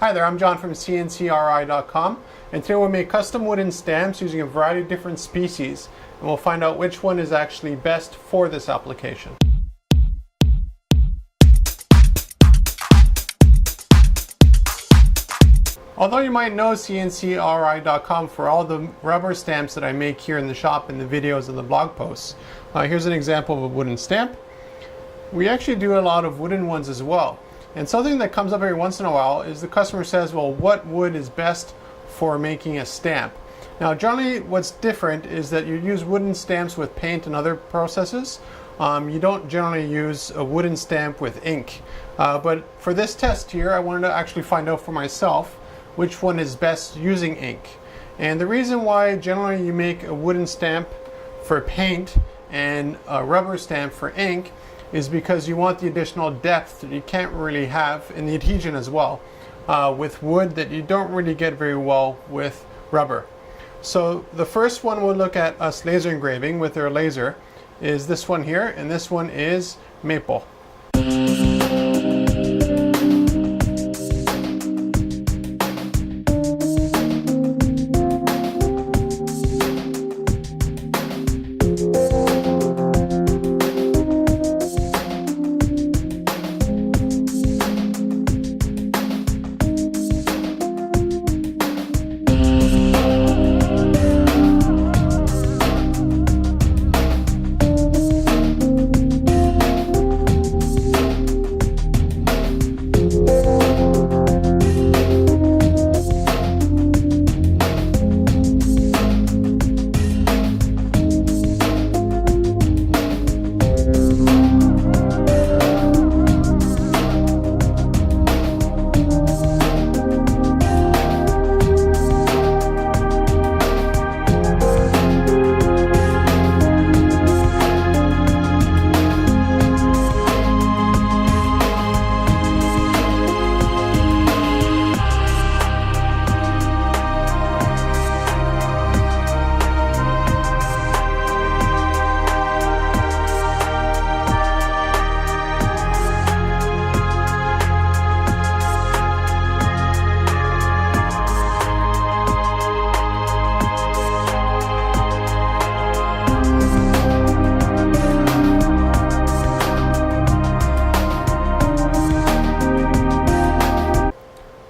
Hi there, I'm John from CNCKing.com, and today we'll make custom wooden stamps using a variety of different species, and we'll find out which one is actually best for this application. Although you might know CNCKing.com for all the rubber stamps that I make here in the shop in the videos and the blog posts, here's an example of a wooden stamp. We actually do a lot of wooden ones as well. And something that comes up every once in a while is the customer says, well, what wood is best for making a stamp? Now, generally what's different is that you use wooden stamps with paint and other processes. You don't generally use a wooden stamp with ink. But for this test here, I wanted to actually find out for myself which one is best using ink. And the reason why generally you make a wooden stamp for paint and a rubber stamp for ink is because you want the additional depth that you can't really have in the adhesion as well with wood that you don't really get very well with rubber. So the first one we'll look at us laser engraving with our laser is this one here, and this one is maple.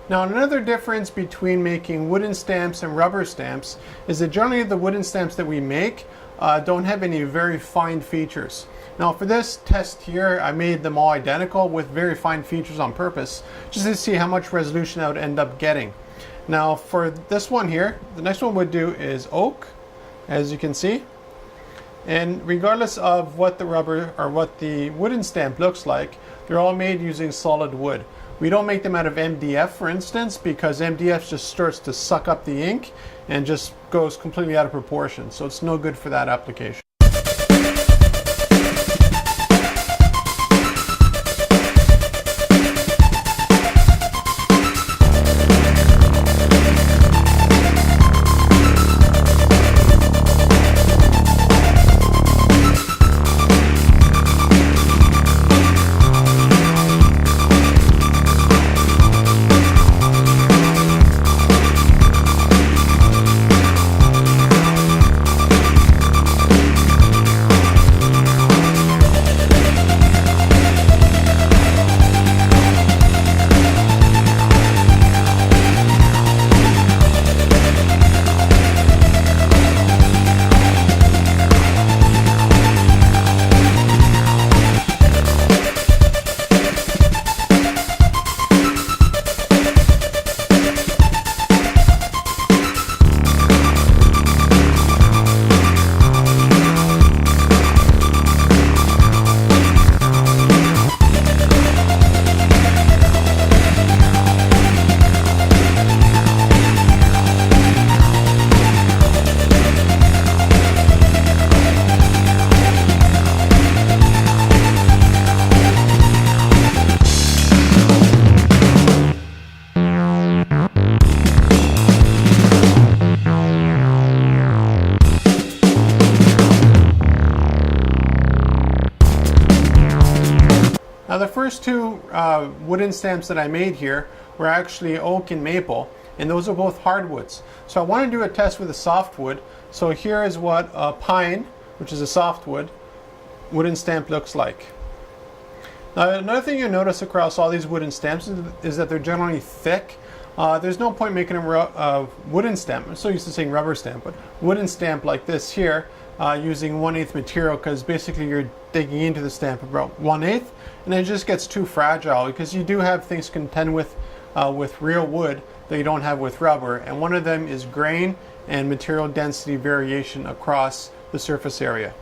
Now, another difference between making wooden stamps and rubber stamps is that generally the wooden stamps that we make don't have any very fine features. Now, for this test here, I made them all identical with very fine features on purpose, just to see how much resolution I would end up getting. Now, for this one here, the next one we'll do is oak, as you can see. And regardless of what the rubber or what the wooden stamp looks like, they're all made using solid wood. We don't make them out of MDF, for instance, because MDF just starts to suck up the ink and just goes completely out of proportion. So it's no good for that application. Now the first two wooden stamps that I made here were actually oak and maple, and those are both hardwoods. So I want to do a test with a softwood. So here is what a pine, which is a softwood, wooden stamp looks like. Now, another thing you'll notice across all these wooden stamps is that they're generally thick. There's no point making a wooden stamp. I'm so used to saying rubber stamp, but wooden stamp like this here, using 1/8 material, because basically you're digging into the stamp about 1/8, and it just gets too fragile, because you do have things to contend with real wood that you don't have with rubber, and one of them is grain and material density variation across the surface area.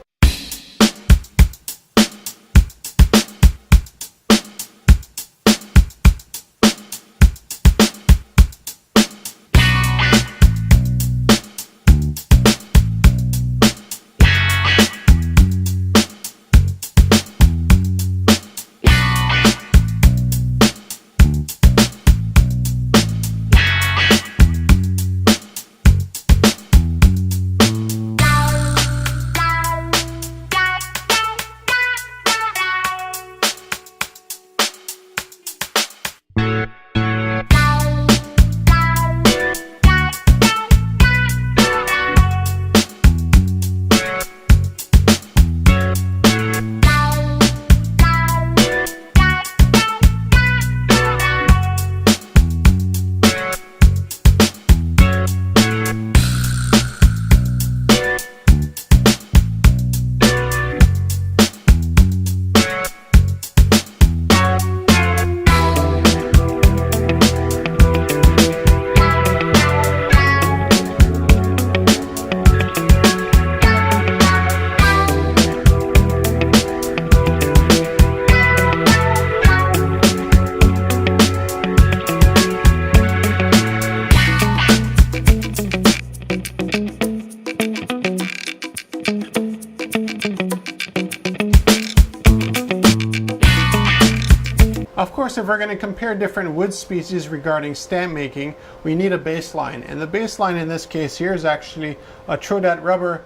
Of course, if we're going to compare different wood species regarding stamp making, we need a baseline. And the baseline in this case here is actually a Trodat rubber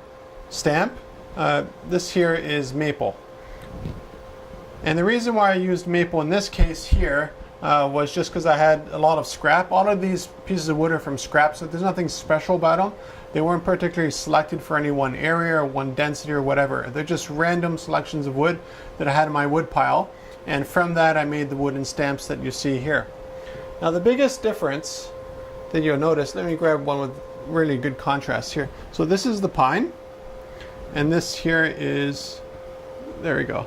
stamp. This here is maple. And the reason why I used maple in this case here was just because I had a lot of scrap. All of these pieces of wood are from scrap, so there's nothing special about them. They weren't particularly selected for any one area or one density or whatever. They're just random selections of wood that I had in my wood pile. And from that I made the wooden stamps that you see here. Now the biggest difference that you'll notice, let me grab one with really good contrast here. So this is the pine, and this here is, there we go.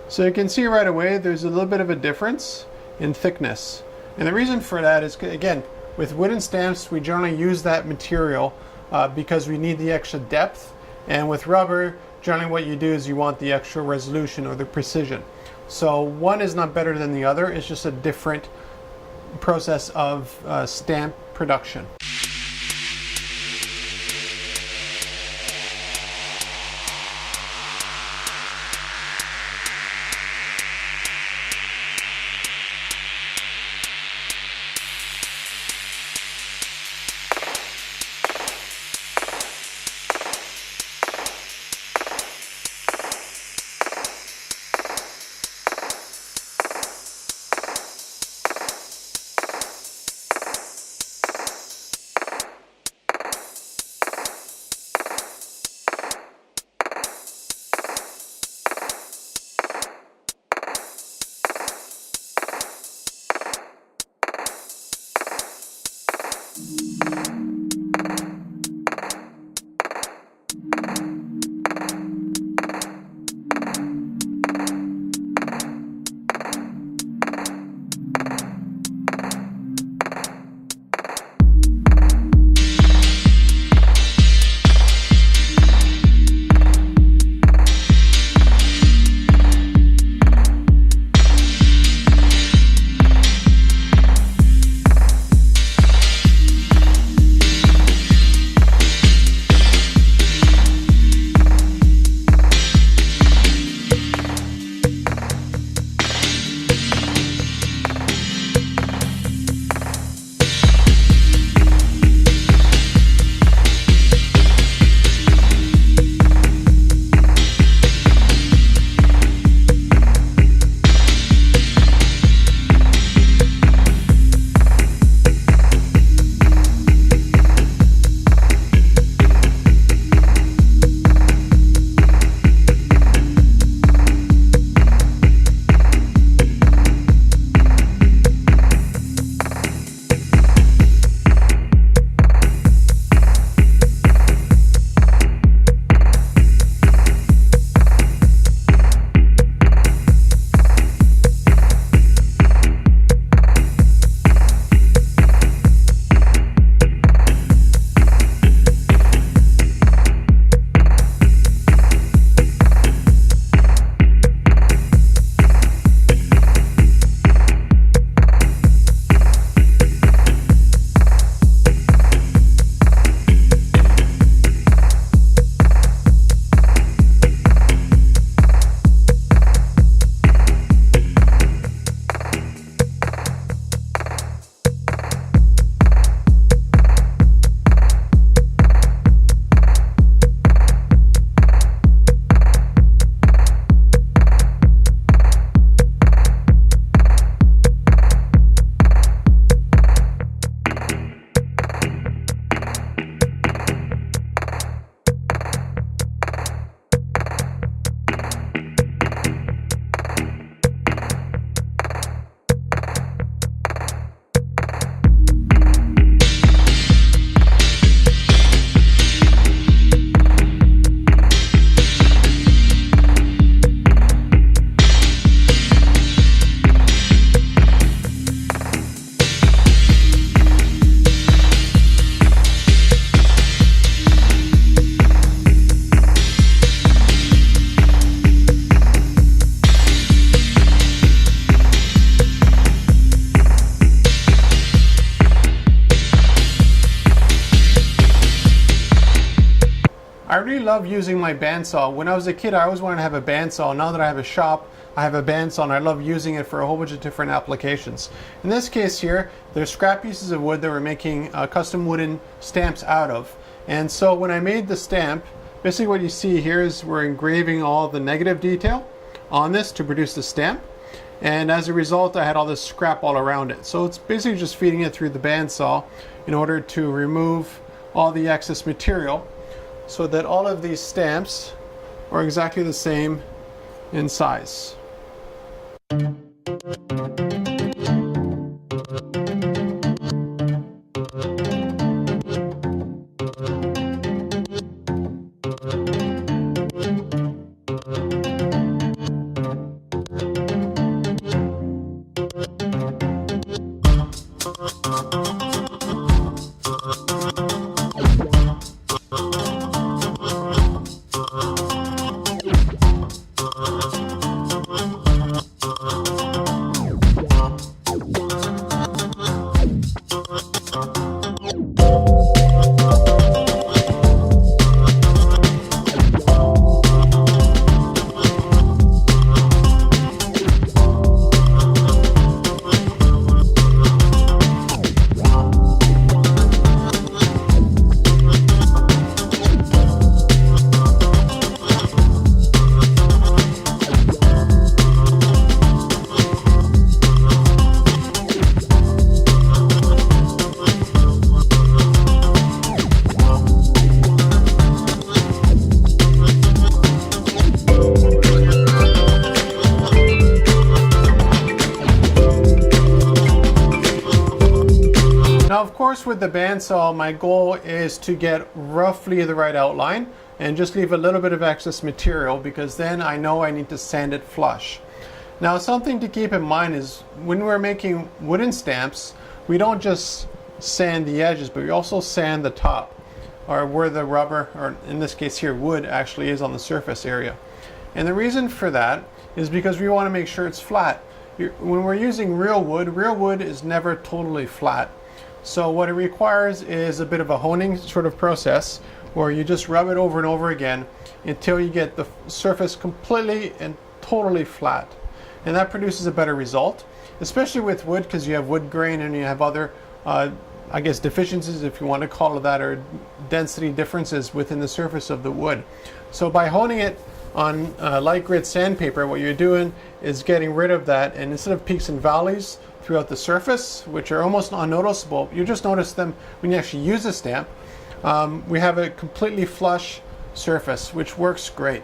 So you can see right away there's a little bit of a difference in thickness. And the reason for that is, again, with wooden stamps we generally use that material because we need the extra depth, and with rubber generally what you do is you want the extra resolution or the precision. So one is not better than the other, it's just a different process of stamp production. really love using my bandsaw. When I was a kid, I always wanted to have a bandsaw. Now that I have a shop, I have a bandsaw and I love using it for a whole bunch of different applications. In this case here, there's scrap pieces of wood that we're making custom wooden stamps out of. And so when I made the stamp, basically what you see here is we're engraving all the negative detail on this to produce the stamp. And as a result, I had all this scrap all around it. So it's basically just feeding it through the bandsaw in order to remove all the excess material so that all of these stamps are exactly the same in size. Now, of course, with the bandsaw, my goal is to get roughly the right outline and just leave a little bit of excess material, because then I know I need to sand it flush. Now, something to keep in mind is when we're making wooden stamps, we don't just sand the edges, but we also sand the top, or where the rubber, or in this case here, wood actually is on the surface area. And the reason for that is because we want to make sure it's flat. When we're using real wood is never totally flat. So what it requires is a bit of a honing sort of process where you just rub it over and over again until you get the surface completely and totally flat. And that produces a better result, especially with wood, because you have wood grain and you have other, I guess, deficiencies, if you want to call it that, or density differences within the surface of the wood. So by honing it on light grit sandpaper, what you're doing is getting rid of that, and instead of peaks and valleys throughout the surface, which are almost unnoticeable, you just notice them when you actually use the stamp. We have a completely flush surface, which works great.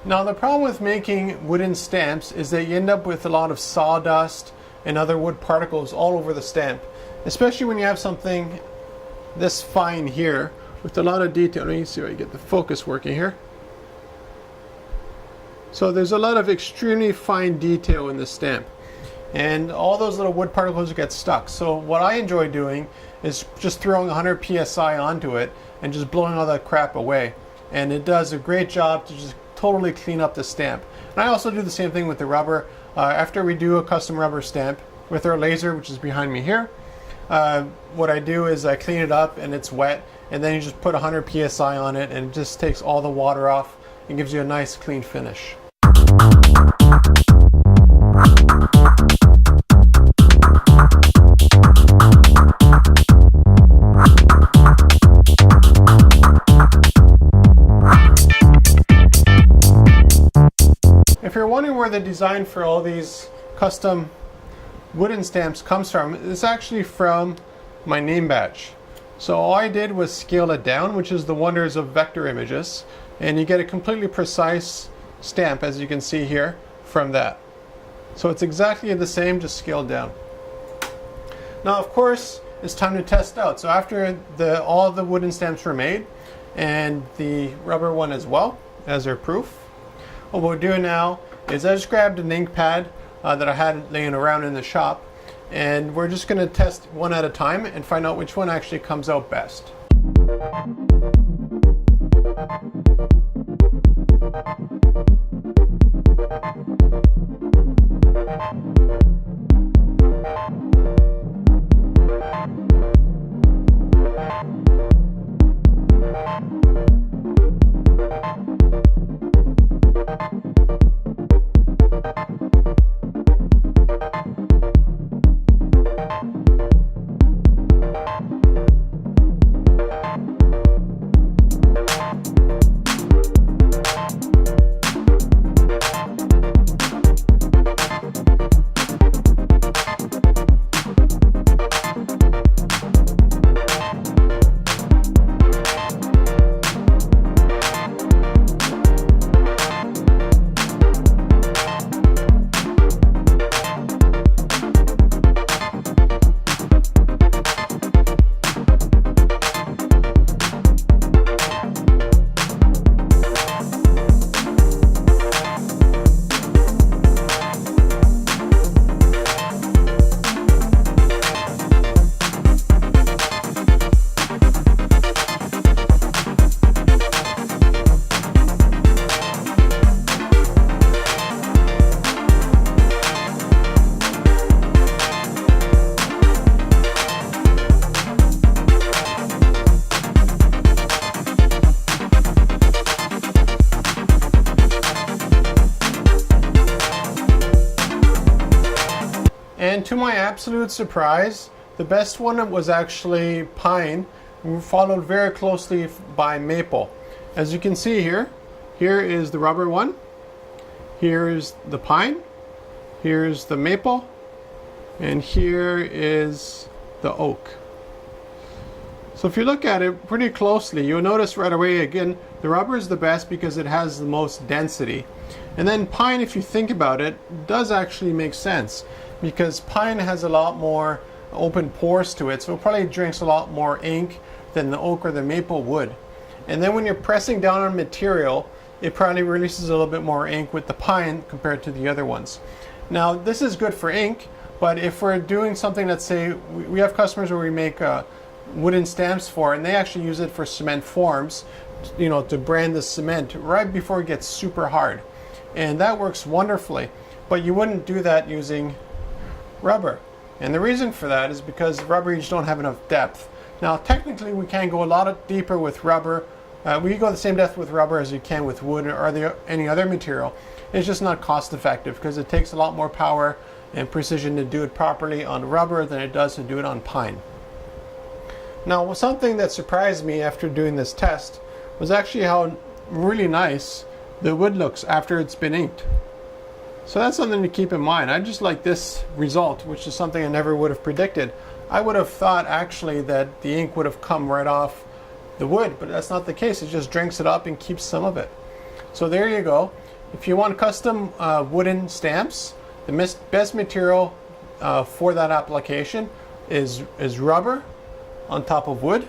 Now the problem with making wooden stamps is that you end up with a lot of sawdust and other wood particles all over the stamp, especially when you have something this fine here with a lot of detail. Let me see if I get the focus working here. So there's a lot of extremely fine detail in the stamp, and all those little wood particles get stuck. So what I enjoy doing is just throwing 100 psi onto it and just blowing all that crap away, and it does a great job to just totally clean up the stamp. And I also do the same thing with the rubber. After we do a custom rubber stamp with our laser, which is behind me here, what I do is I clean it up and it's wet, and then you just put 100 psi on it and it just takes all the water off and gives you a nice clean finish. If you're wondering where the design for all these custom wooden stamps comes from, it's actually from my name badge. So all I did was scale it down, which is the wonders of vector images, and you get a completely precise stamp, as you can see here, from that. So it's exactly the same, just scaled down. Now of course it's time to test out. So after all the wooden stamps were made, and the rubber one as well as their proof, what we'll do now is I just grabbed an ink pad that I had laying around in the shop, and we're just going to test one at a time and find out which one actually comes out best. And to my absolute surprise, the best one was actually pine, followed very closely by maple. As you can see here, here is the rubber one, here's the pine, here's the maple, and here is the oak. So if you look at it pretty closely, you'll notice right away, again, the rubber is the best because it has the most density. And then pine, if you think about it, does actually make sense, because pine has a lot more open pores to it, so it probably drinks a lot more ink than the oak or the maple would. And then when you're pressing down on material, it probably releases a little bit more ink with the pine compared to the other ones. Now this is good for ink, but if we're doing something, let's say we have customers where we make wooden stamps for, and they actually use it for cement forms, you know, to brand the cement right before it gets super hard, and that works wonderfully. But you wouldn't do that using rubber, and the reason for that is because rubber, you just don't have enough depth. Now technically we can go a lot deeper with rubber. We can go the same depth with rubber as you can with wood or any other material. It's just not cost effective because it takes a lot more power and precision to do it properly on rubber than it does to do it on pine. Now something that surprised me after doing this test was actually how really nice the wood looks after it's been inked. So that's something to keep in mind. I just like this result, which is something I never would have predicted. I would have thought actually that the ink would have come right off the wood, but that's not the case. It just drinks it up and keeps some of it. So there you go. If you want custom wooden stamps, the best material for that application is rubber on top of wood.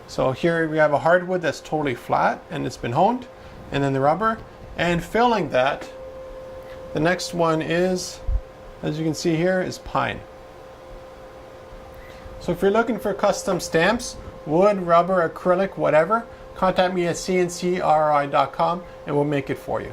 So here we have a hardwood that's totally flat and it's been honed, and then the rubber. And filling that, the next one is, as you can see here, is pine. So if you're looking for custom stamps, wood, rubber, acrylic, whatever, contact me at CNCKing.com and we'll make it for you.